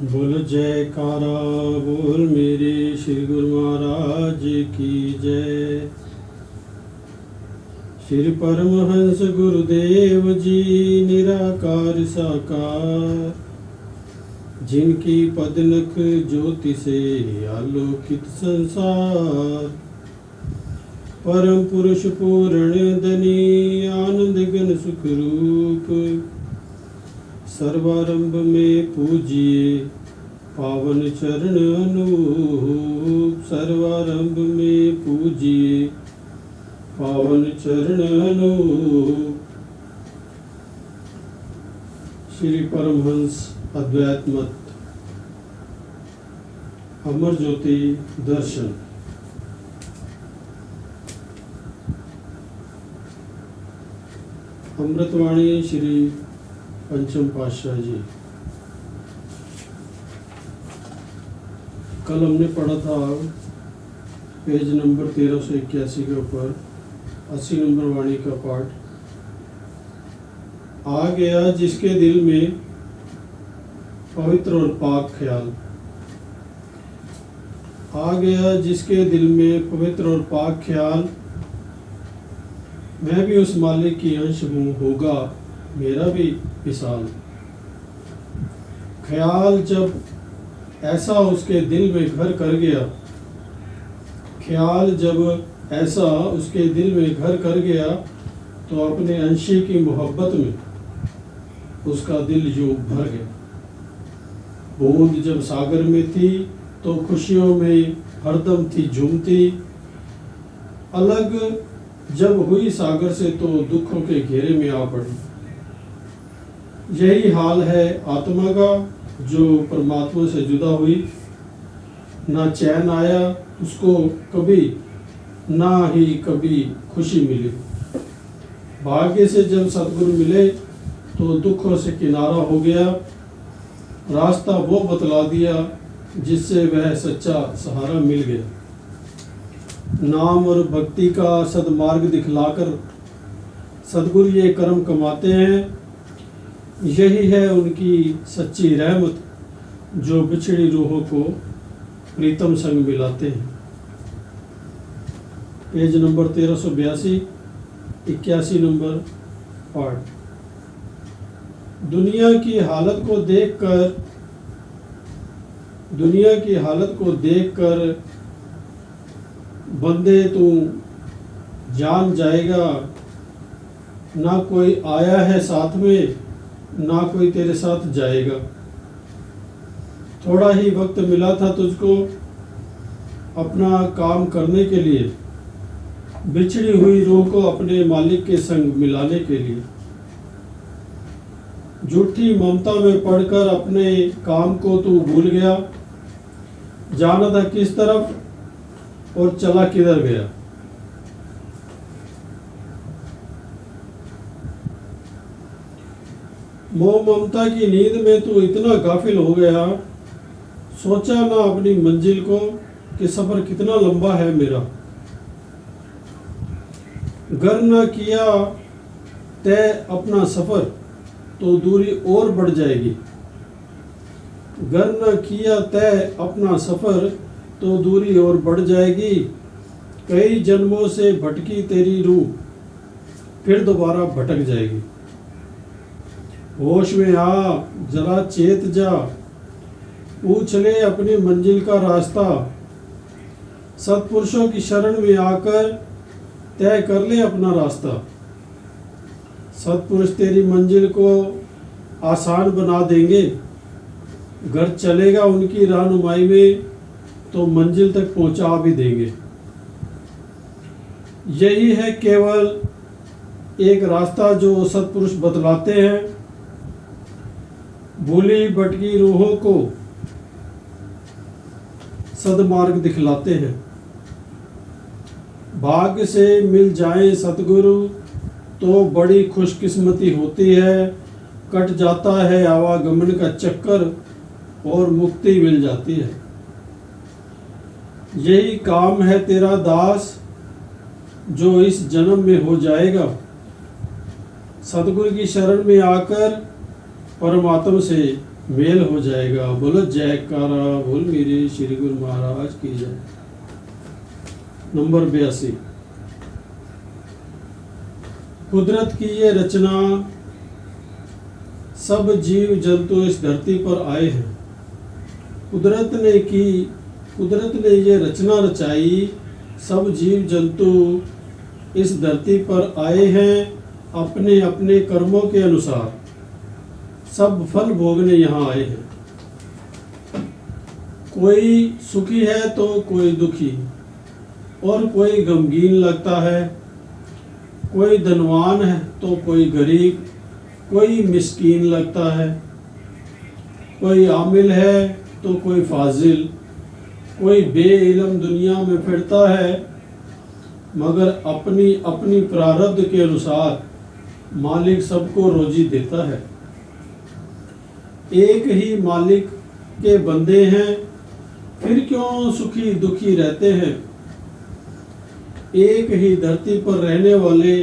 बोल जयकारा बोल मेरे श्री गुरु महाराज की जय। श्री परमहंस गुरुदेव जी निराकार साकार, जिनकी पदनख ज्योति से आलोकित संसार। परम पुरुष पूर्ण धनी आनंद घन सुख रूप, सर्वारंभ में पूजिए पावन चरण अनूप। सर्वारंभ में पूजिए पावन चरण अनूप। श्री परमहंस अद्वैत मत अमर ज्योति दर्शन। अमृतवाणी श्री पंचम पातशाह जी। कल हमने पढ़ा था पेज नंबर 1381 के ऊपर 80 नंबर वाणी का पाठ। आ गया जिसके दिल में पवित्र और पाक ख्याल। आ गया जिसके दिल में पवित्र और पाक ख्याल, मैं भी उस मालिक की अंश हूँ, होगा मेरा भी विशाल। ख्याल जब ऐसा उसके दिल में घर कर गया, ख्याल जब ऐसा उसके दिल में घर कर गया, तो अपने अंशी की मोहब्बत में उसका दिल यूं भर गया। बूंद जब सागर में थी तो खुशियों में हरदम थी झूमती, अलग जब हुई सागर से तो दुखों के घेरे में आ पड़ी। यही हाल है आत्मा का जो परमात्मा से जुदा हुई। ना चैन आया उसको कभी, ना ही कभी खुशी मिली। भाग्य से जब सतगुरु मिले तो दुखों से किनारा हो गया। रास्ता वो बतला दिया जिससे वह सच्चा सहारा मिल गया। नाम और भक्ति का सदमार्ग दिखलाकर सतगुरु ये कर्म कमाते हैं। यही है उनकी सच्ची रहमत जो बिछड़ी रूहों को प्रीतम संग मिलाते हैं। पेज नंबर 1382 81 नंबर पाठ। दुनिया की हालत को देखकर बंदे तू जान जाएगा, ना कोई आया है साथ में, ना कोई तेरे साथ जाएगा। थोड़ा ही वक्त मिला था तुझको अपना काम करने के लिए, बिछड़ी हुई रूह को अपने मालिक के संग मिलाने के लिए। झूठी ममता में पड़कर अपने काम को तू भूल गया, जाना था किस तरफ और चला किधर गया। मोह ममता की नींद में तू इतना गाफिल हो गया, सोचा ना अपनी मंजिल को कि सफर कितना लंबा है मेरा। गर न किया तय अपना सफर तो दूरी और बढ़ जाएगी। गर न किया तय अपना सफर तो दूरी और बढ़ जाएगी। कई जन्मों से भटकी तेरी रूह फिर दोबारा भटक जाएगी। होश में आ जरा चेत जा, पूछ ले अपनी मंजिल का रास्ता। सत्पुरुषों की शरण में आकर तय कर ले अपना रास्ता। सत्पुरुष तेरी मंजिल को आसान बना देंगे। घर चलेगा उनकी रहनुमाई में तो मंजिल तक पहुंचा भी देंगे। यही है केवल एक रास्ता जो सत्पुरुष बतलाते हैं। भूली भटकी रूहों को सदमार्ग दिखलाते हैं। भाग्य से मिल जाए सतगुरु तो बड़ी खुशकिस्मती होती है। कट जाता है आवागमन का चक्कर और मुक्ति मिल जाती है। यही काम है तेरा दास जो इस जन्म में हो जाएगा। सतगुरु की शरण में आकर परमात्मा से मेल हो जाएगा। बोलो जयकारा बोल मेरे श्री गुरु महाराज की जय। नंबर 82, कुदरत की ये रचना, सब जीव जंतु इस धरती पर आए हैं। कुदरत ने ये रचना रचाई, सब जीव जंतु इस धरती पर आए हैं अपने अपने कर्मों के अनुसार, सब फल भोगने यहाँ आए हैं। कोई सुखी है तो कोई दुखी, और कोई गमगीन लगता है, कोई धनवान है तो कोई गरीब, कोई मिस्कीन लगता है, कोई आमिल है तो कोई फाजिल, कोई बेइल्म दुनिया में फिरता है, मगर अपनी अपनी प्रारब्ध के अनुसार मालिक सबको रोजी देता है। एक ही मालिक के बंदे हैं, फिर क्यों सुखी दुखी रहते हैं। एक ही धरती पर रहने वाले,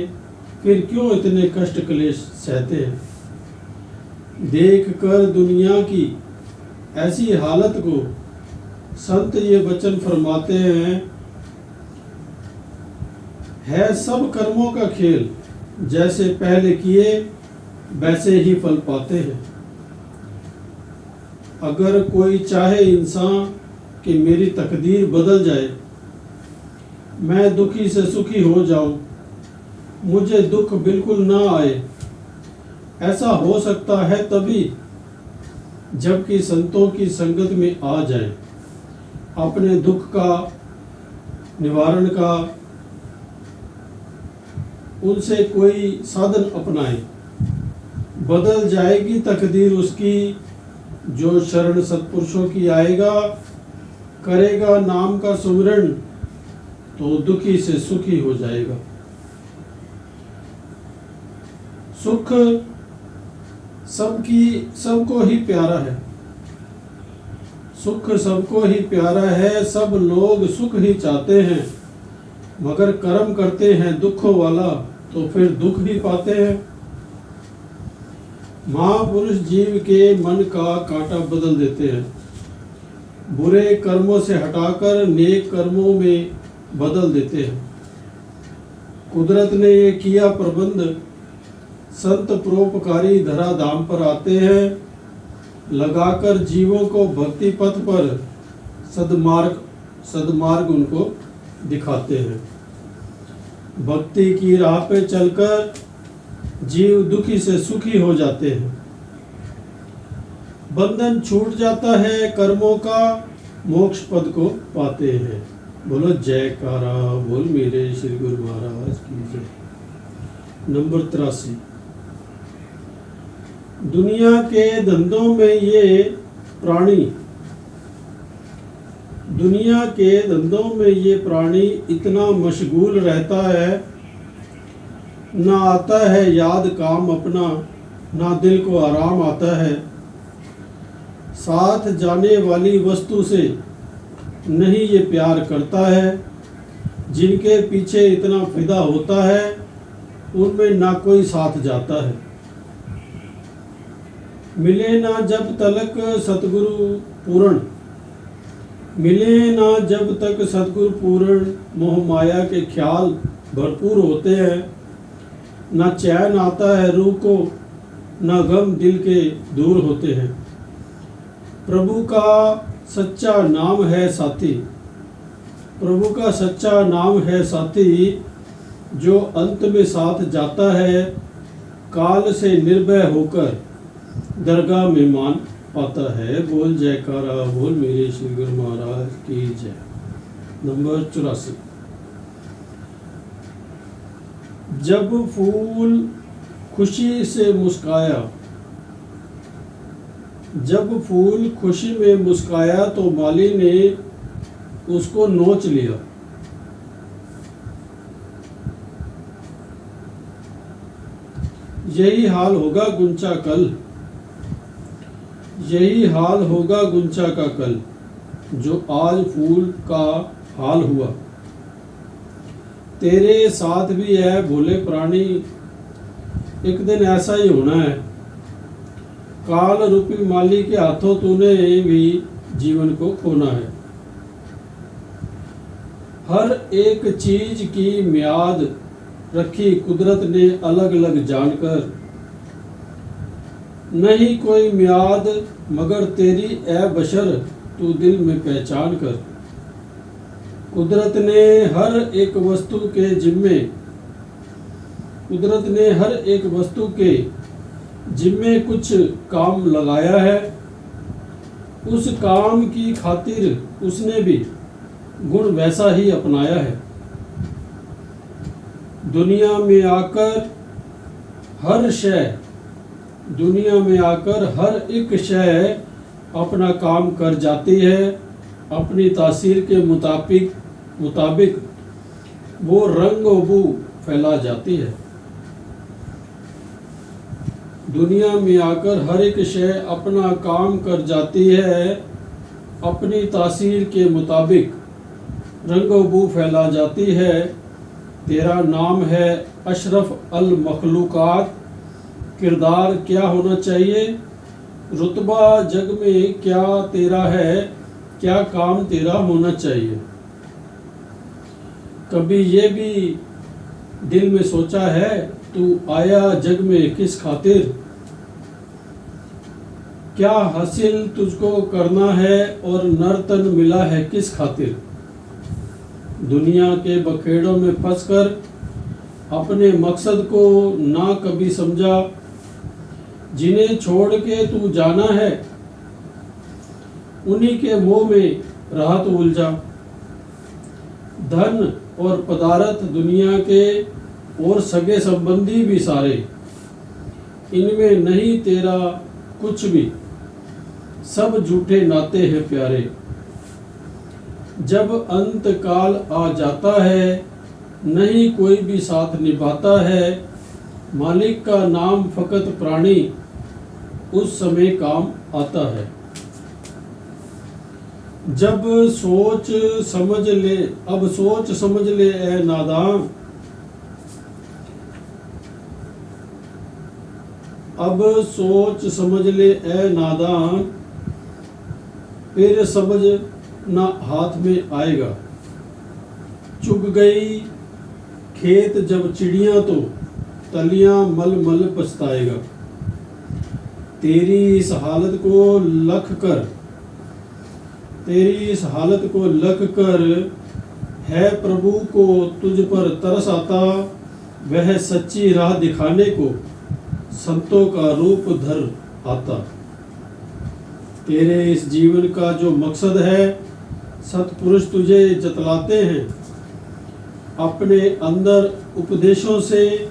फिर क्यों इतने कष्ट क्लेश सहते हैं। देख कर दुनिया की ऐसी हालत को संत ये वचन फरमाते हैं, है सब कर्मों का खेल, जैसे पहले किए वैसे ही फल पाते हैं। अगर कोई चाहे इंसान कि मेरी तकदीर बदल जाए, मैं दुखी से सुखी हो जाऊं, मुझे दुख बिल्कुल ना आए, ऐसा हो सकता है तभी जबकि संतों की संगत में आ जाए, अपने दुख का निवारण का उनसे कोई साधन अपनाए। बदल जाएगी तकदीर उसकी, जो शरण सत्पुरुषों की आएगा, करेगा नाम का सुमिरन तो दुखी से सुखी हो जाएगा। सुख सबको ही प्यारा है, सुख सबको ही प्यारा है, सब लोग सुख ही चाहते हैं, मगर कर्म करते हैं दुखों वाला तो फिर दुख ही पाते हैं। महापुरुष जीव के मन का कांटा बदल देते हैं, बुरे कर्मों से हटाकर नेक कर्मों में बदल देते हैं। कुदरत ने ये किया प्रबंध, संत परोपकारी धरा धाम पर आते हैं, लगाकर जीवों को भक्ति पथ पर सदमार्ग उनको दिखाते हैं। भक्ति की राह पे चलकर जीव दुखी से सुखी हो जाते हैं, बंधन छूट जाता है कर्मों का, मोक्ष पद को पाते हैं। बोलो जयकारा बोल मेरे श्री गुरु महाराज की जय। नंबर 83, दुनिया के धंधों में ये प्राणी इतना मशगूल रहता है, ना आता है याद काम अपना, ना दिल को आराम आता है। साथ जाने वाली वस्तु से नहीं ये प्यार करता है, जिनके पीछे इतना फिदा होता है उनमें ना कोई साथ जाता है। मिले ना जब तक सतगुरु पूर्ण, मोह माया के ख्याल भरपूर होते हैं, ना चैन आता है रूह को, ना गम दिल के दूर होते हैं। प्रभु का सच्चा नाम है साथी, जो अंत में साथ जाता है, काल से निर्भय होकर दरगाह में मान पाता है। बोल जयकारा बोल मेरे श्री गुरु महाराज की जय। नंबर 84, जब फूल खुशी में मुस्काया तो माली ने उसको नोच लिया। यही हाल होगा गुंचा का कल, जो आज फूल का हाल हुआ। तेरे साथ भी है भोले प्राणी, एक दिन ऐसा ही होना है। काल रूपी माली के हाथों तूने भी जीवन को खोना है। हर एक चीज की म्याद रखी कुदरत ने अलग अलग जानकर, नहीं कोई म्याद मगर तेरी ए बशर तू दिल में पहचान कर। कुदरत ने हर एक वस्तु के जिम्मे कुछ काम लगाया है। उस काम की खातिर उसने भी गुण वैसा ही अपनाया है। दुनिया में आकर हर एक शय अपना काम कर जाती है। अपनी तासीर के मुताबिक वो रंग व बू फैला जाती है। दुनिया में आकर हर एक शय अपना काम कर जाती है। अपनी तासीर के मुताबिक रंग व बू फैला जाती है। तेरा नाम है अशरफ अल मखलूकात। किरदार क्या होना चाहिए, रुतबा जग में क्या तेरा है, क्या काम तेरा होना चाहिए। कभी ये भी दिल में सोचा है तू आया जग में किस खातिर। क्या हासिल तुझको करना है और नर्तन मिला है किस खातिर। दुनिया के बखेड़ों में फंसकर अपने मकसद को ना कभी समझा। जिन्हें छोड़ के तू जाना है उन्हीं के मोह में रहा तो उलझा। धन और पदार्थ दुनिया के और सगे संबंधी भी सारे, इनमें नहीं तेरा कुछ भी, सब झूठे नाते हैं प्यारे। जब अंत काल आ जाता है नहीं कोई भी साथ निभाता है। मालिक का नाम फकत प्राणी उस समय काम आता है। जब सोच समझ ले ए नादान। अब सोच समझ ले ए नादान, फिर समझ ना हाथ में आएगा। चुग गई खेत जब चिड़ियां तो तलियां मल मल पछताएगा। तेरी इस हालत को लख कर है प्रभु को तुझ पर तरस आता। वह सच्ची राह दिखाने को संतों का रूप धर आता। तेरे इस जीवन का जो मकसद है सतपुरुष तुझे जतलाते हैं। अपने अंदर उपदेशों से,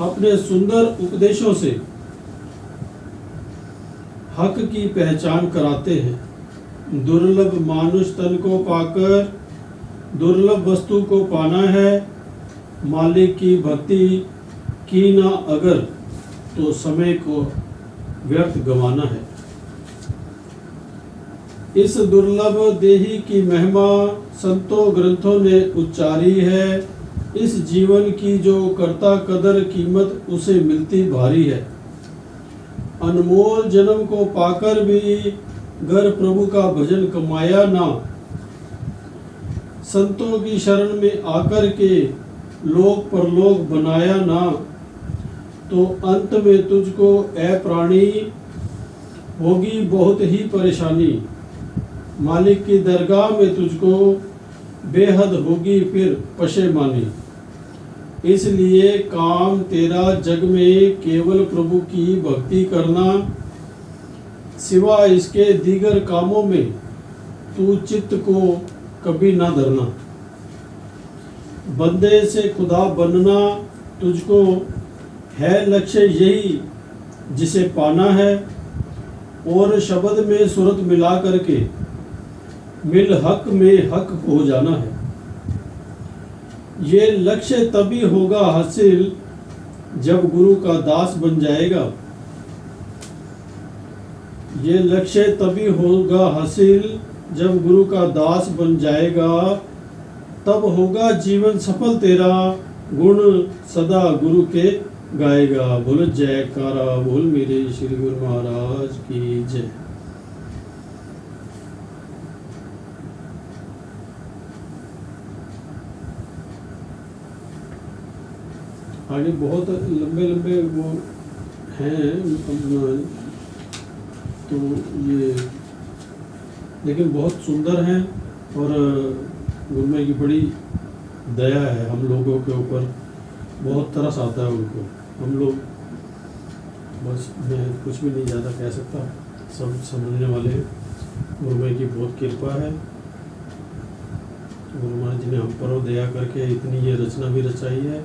अपने सुंदर उपदेशों से हक की पहचान कराते हैं। दुर्लभ मानुष तन को पाकर दुर्लभ वस्तु को पाना है। मालिक की भक्ति की ना अगर तो समय को व्यर्थ गंवाना है। इस दुर्लभ देही की महिमा संतों ग्रंथों ने उच्चारी है। इस जीवन की जो करता कदर कीमत उसे मिलती भारी है। अनमोल जन्म को पाकर भी घर प्रभु का भजन कमाया ना। संतों की शरण में आकर के लोक परलोक बनाया ना। तो अंत में तुझको ए प्राणी होगी बहुत ही परेशानी। मालिक की दरगाह में तुझको बेहद होगी फिर पशेमानी। इसलिए काम तेरा जग में केवल प्रभु की भक्ति करना। सिवा इसके दीगर कामों में तू चित्त को कभी ना धरना। बंदे से खुदा बनना तुझको है लक्ष्य यही जिसे पाना है। और शब्द में सूरत मिला करके मिल हक में हक हो जाना है। ये लक्ष्य तभी होगा हासिल जब गुरु का दास बन जाएगा। ये लक्ष्य तभी होगा हासिल जब गुरु का दास बन जाएगा। तब होगा जीवन सफल तेरा गुण सदा गुरु के गाएगा। बोलो जयकारा बोल मेरे श्री गुरु महाराज की जय। आगे बहुत लंबे लंबे वो हैं तो ये, लेकिन बहुत सुंदर हैं और गुरुमय की बड़ी दया है हम लोगों के ऊपर, बहुत तरस आता है उनको। हम लोग बस, मैं कुछ भी नहीं ज़्यादा कह सकता, सब समझने वाले हैं। गुरुमय की बहुत कृपा है। गुरु महाराज जी ने हम पर दया करके इतनी ये रचना भी रचाई है,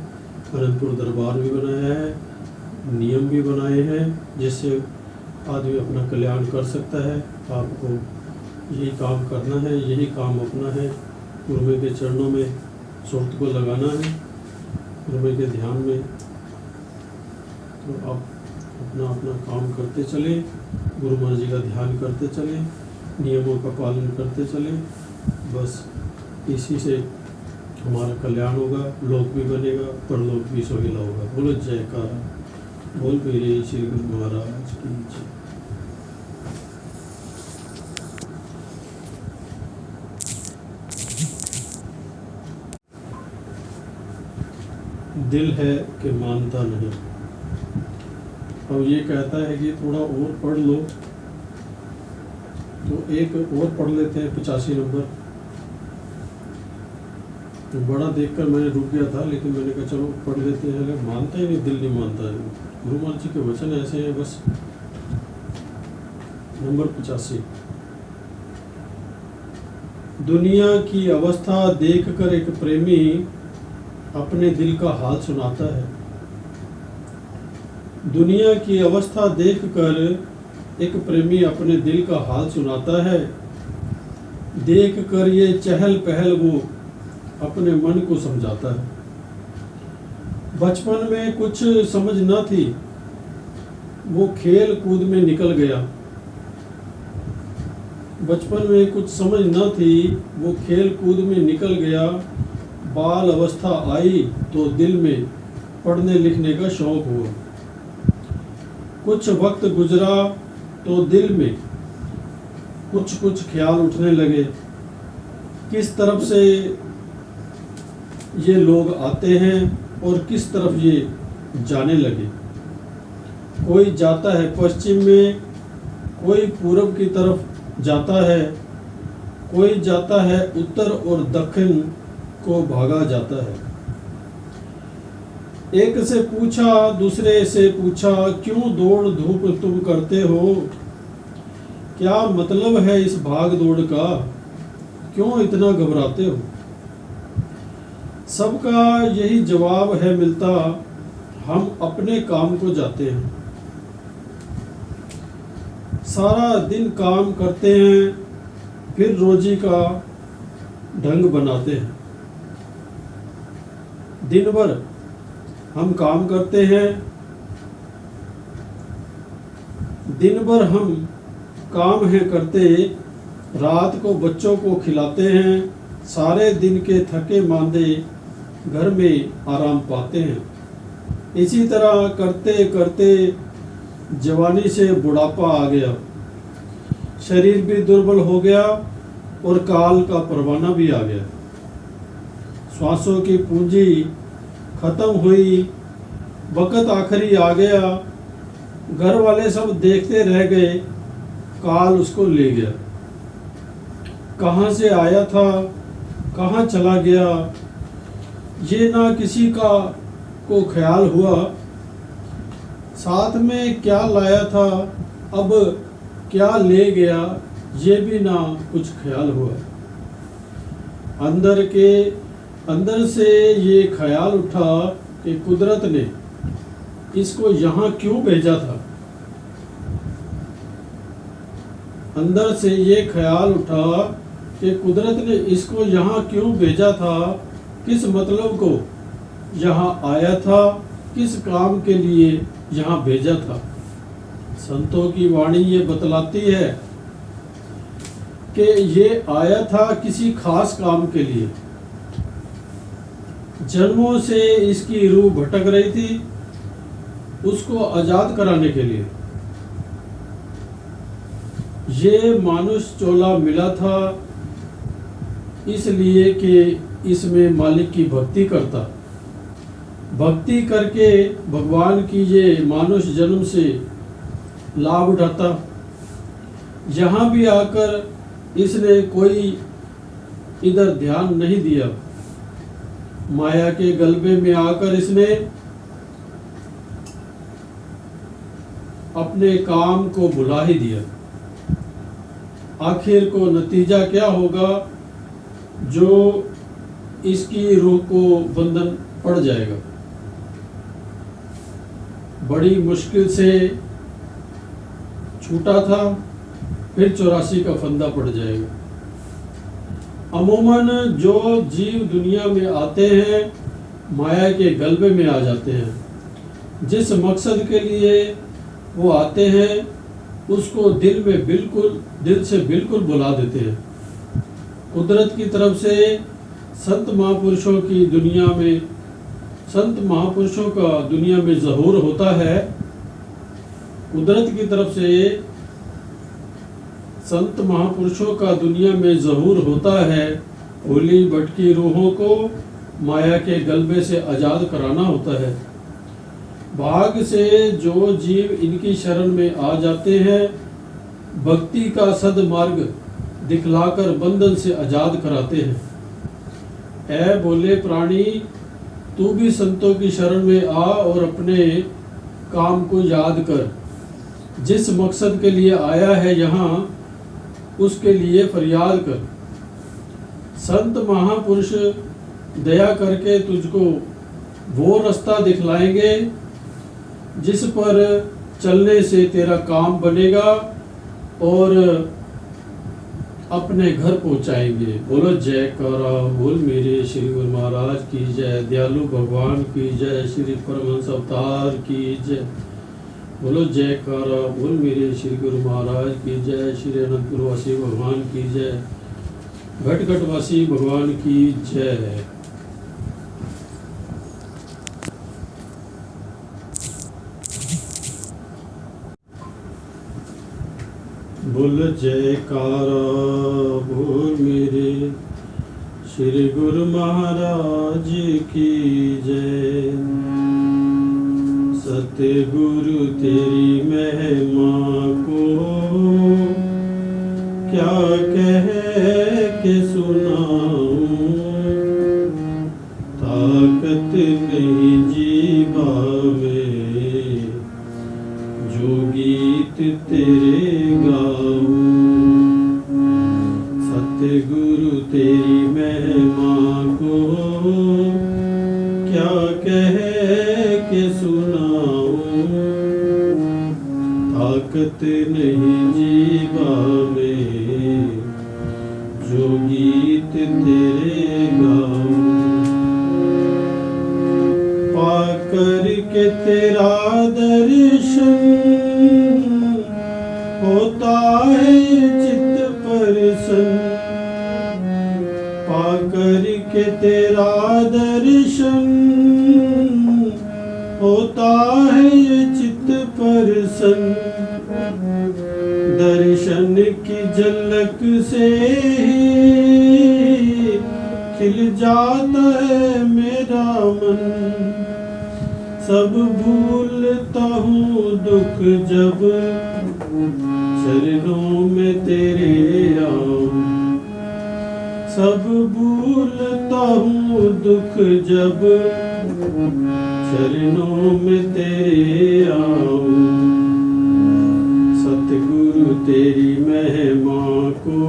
अनंतपुर दरबार भी बनाया है, नियम भी बनाए हैं जिससे आदमी अपना कल्याण कर सकता है। आपको यही काम करना है, यही काम अपना है, गुरुमय के चरणों में सुरत को लगाना है, गुरुमय के ध्यान में। तो आप अपना अपना काम करते चले, गुरु महाराज जी का ध्यान करते चले, नियमों का पालन करते चले, बस इसी से हमारा कल्याण होगा, लोक भी बनेगा, परलोक भी सुहेला होगा। बोलो जयकारा बोल मेरे श्री गुरु महाराज की जय। दिल है कि मानता नहीं। अब ये कहता है कि थोड़ा और पढ़ लो, तो एक और पढ़ लेते हैं 85 नंबर। तो बड़ा देखकर मैंने रुक गया था, लेकिन मैंने कहा चलो पढ़ लेते हैं। लेकिन मानता ही नहीं, दिल नहीं मानता है। गुरु महाराज जी के वचन ऐसे हैं, बस। नंबर 85। दुनिया की अवस्था देखकर एक प्रेमी अपने दिल का हाल सुनाता है। दुनिया की अवस्था देखकर एक प्रेमी अपने दिल का हाल सुनाता है। देखकर ये चहल पहल वो अपने मन को समझाता है। बचपन में कुछ समझ न थी, वो खेल कूद में निकल गया। बचपन में कुछ समझ न थी, वो खेल कूद में निकल गया। बाल अवस्था आई तो दिल में पढ़ने लिखने का शौक हुआ। कुछ वक्त गुजरा तो दिल में कुछ कुछ ख्याल उठने लगे। किस तरफ से ये लोग आते हैं और किस तरफ ये जाने लगे। कोई जाता है पश्चिम में, कोई पूरब की तरफ जाता है, कोई जाता है उत्तर और दक्षिण को भागा जाता है। एक से पूछा, दूसरे से पूछा, क्यों दौड़ धूप तुम करते हो? क्या मतलब है इस भाग दौड़ का? क्यों इतना घबराते हो? सबका यही जवाब है मिलता, हम अपने काम को जाते हैं। सारा दिन काम करते हैं, फिर रोजी का ढंग बनाते हैं। दिन भर हम काम करते हैं, दिन भर हम काम है करते, रात को बच्चों को खिलाते हैं। सारे दिन के थके मांदे घर में आराम पाते हैं। इसी तरह करते करते जवानी से बुढ़ापा आ गया, शरीर भी दुर्बल हो गया और काल का परवाना भी आ गया। श्वासों की पूंजी खत्म हुई, वक़्त आखिरी आ गया। घर वाले सब देखते रह गए, काल उसको ले गया। कहाँ से आया था, कहाँ चला गया, ये ना किसी का को ख्याल हुआ। साथ में क्या लाया था, अब क्या ले गया, ये भी ना कुछ ख्याल हुआ। अंदर से ये ख्याल उठा कि कुदरत ने इसको यहाँ क्यों भेजा था। अंदर से ये ख्याल उठा कि कुदरत ने इसको यहाँ क्यों भेजा था, किस मतलब को यहाँ आया था, किस काम के लिए यहाँ भेजा था। संतों की वाणी ये बतलाती है कि ये आया था किसी खास काम के लिए। जन्मों से इसकी रूह भटक रही थी, उसको आजाद कराने के लिए। ये मानुष चोला मिला था इसलिए कि इसमें मालिक की भक्ति करता, भक्ति करके भगवान की ये मानुष जन्म से लाभ उठाता। यहाँ भी आकर इसने कोई इधर ध्यान नहीं दिया। माया के गलबे में आकर इसने अपने काम को भुला ही दिया। आखिर को नतीजा क्या होगा? जो इसकी रूह को बंधन पड़ जाएगा। बड़ी मुश्किल से छूटा था, फिर 84 का फंदा पड़ जाएगा। अमूमन जो जीव दुनिया में आते हैं माया के गलबे में आ जाते हैं। जिस मकसद के लिए वो आते हैं उसको दिल से बिल्कुल भुला देते हैं। कुदरत की तरफ से संत महापुरुषों का दुनिया में ज़हूर होता है। कुदरत की तरफ से संत महापुरुषों का दुनिया में ज़हूर होता है। भूली भटकी रूहों को माया के गलबे से आज़ाद कराना होता है। भाग से जो जीव इनकी शरण में आ जाते हैं भक्ति का सद्मार्ग दिखलाकर बंधन से आज़ाद कराते हैं। ऐ बोले प्राणी, तू भी संतों की शरण में आ और अपने काम को याद कर। जिस मकसद के लिए आया है यहाँ उसके लिए फरियाद कर। संत महापुरुष दया करके तुझको वो रास्ता दिखलाएंगे जिस पर चलने से तेरा काम बनेगा और अपने घर पहुंचाएंगे। बोलो जयकारा बोल मेरे श्री गुरु महाराज की जय, दयालु भगवान की जय, श्री परमहंस अवतार की जय। बोलो जयकारा बोल मेरे श्री गुरु महाराज की जय, श्री अनंतपुरवासी भगवान की जय, घटघटवासी भगवान की जय। बोल जयकारा बोल मेरे श्री गुरु महाराज की जय। सतगुरु तेरी महिमा को क्या कह के सुनाऊं, ताकत नहीं जीवा में जो गीत तेरे गाऊं। सतगुरु तेरी महिमा को क्या कह के सुनाऊं, ताकत नहीं जीवा में जो गीत तेरे गाऊं। पाकर के तेरा दर्शन होता है चित्त प्रसन्न, पाकर के तेरा दर्शन होता है ये चित्त प्रसन्न। दर्शन की झलक से ही खिल जाता है मेरा मन। सब भूलता हूँ दुख जब चरणों में तेरे आऊं। सब भूलता हूँ दुख जब चरणों में तेरे आऊं। सतगुरु तेरी महिमा को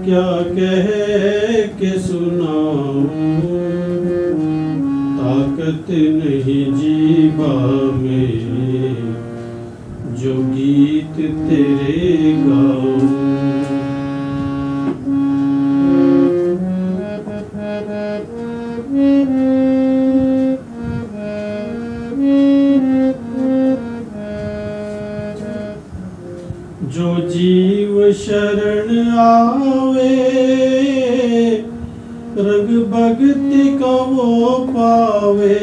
क्या कह के सुनाऊं, ताकत नहीं जीवा में जो गीत तेरे गाऊं। जो जीव शरण आवे रंग भक्ति का वो पावे।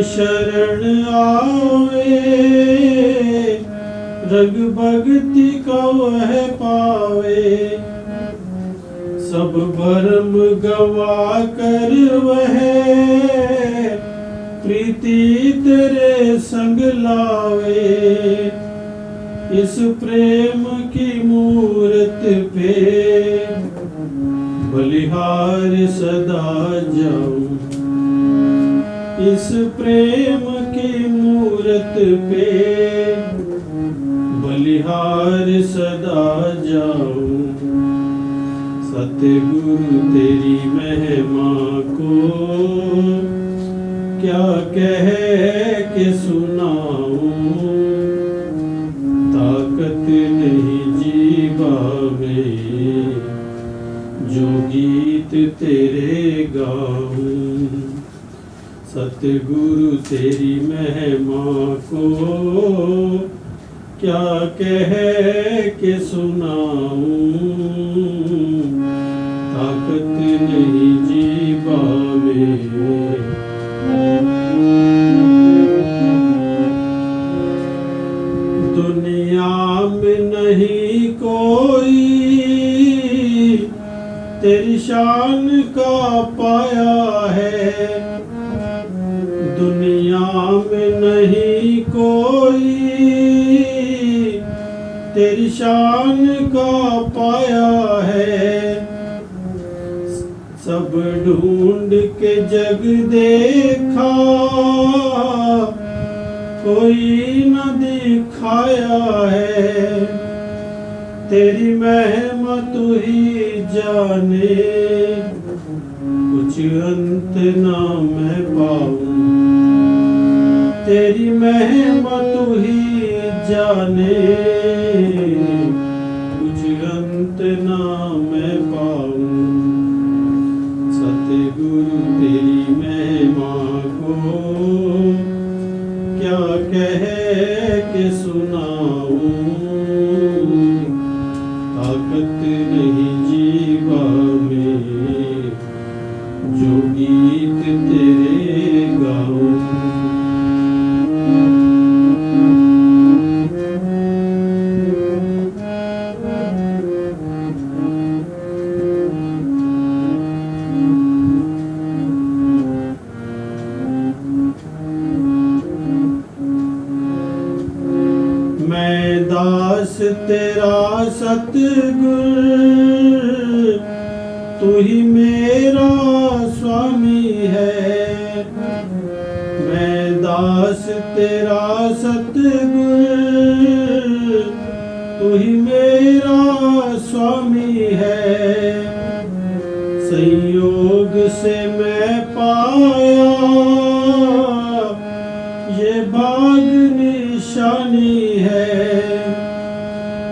शरण आवे, रग भगति का वह पावे। सब भरम गवा कर वह प्रीति तेरे संग लावे। इस प्रेम की मूरत पे बलिहार सदा जाऊं। इस प्रेम की मूरत पे बलिहार सदा जाऊं। सतगुरु तेरी महिमा को क्या कह के सुनाऊं। ताकत नहीं जीवा में जो गीत तेरे गाऊं। सतगुरु तेरी महिमा को क्या कह के सुनाऊं। ताकत नहीं जीवा में। दुनिया में नहीं कोई तेरी शान का पाया है। दुनिया में नहीं कोई तेरी शान का पाया है। सब ढूंढ के जग देखा कोई न दिखाया है। तेरी महिमा तू ही जाने, कुछ अंत ना मैं पाऊं। तेरी महिमा तू ही जाने, कुछ अंत ना मैं पाऊं। सतगुरु तेरी महिमा को क्या कह के सुनाऊं। ताकत नहीं जीवा में जो गीत तेरे गाऊं। मैं दास तेरा सतगुर, तू ही मेरा स्वामी है। मैं दास तेरा सतगुर, तू ही मेरा स्वामी है। संयोग से मैं पाया ये भाग निशानी है।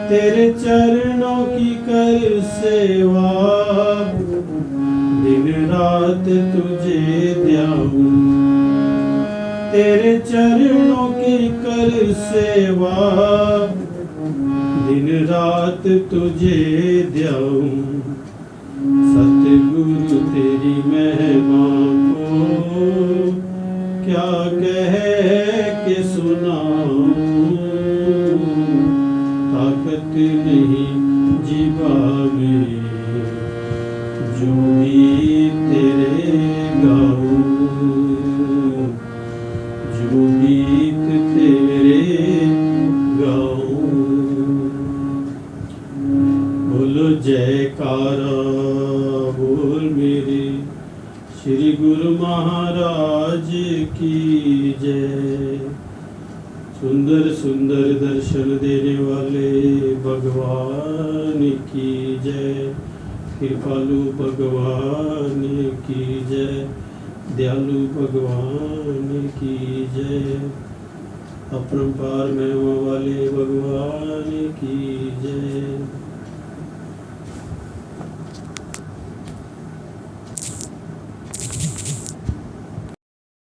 तेरे चरणों की कर सेवा, दिन रात तुझे ध्याऊं। तेरे चरणों की कर सेवा, दिन रात तुझे ध्याऊं। सतगुरु तेरी महिमा को क्या कह के सुनाऊं। ताकत नहीं जीवा में जो भी तेरे गाऊं। जो गीत तेरे गाऊं। बोलो जयकारा बोल मेरे श्री गुरु महाराज की जय। सुंदर सुंदर दर्शन देने वाले भगवान की जय। कृपालु भगवान की जय। दयालु भगवान की जय। अपरंपार महिमा वाले भगवान की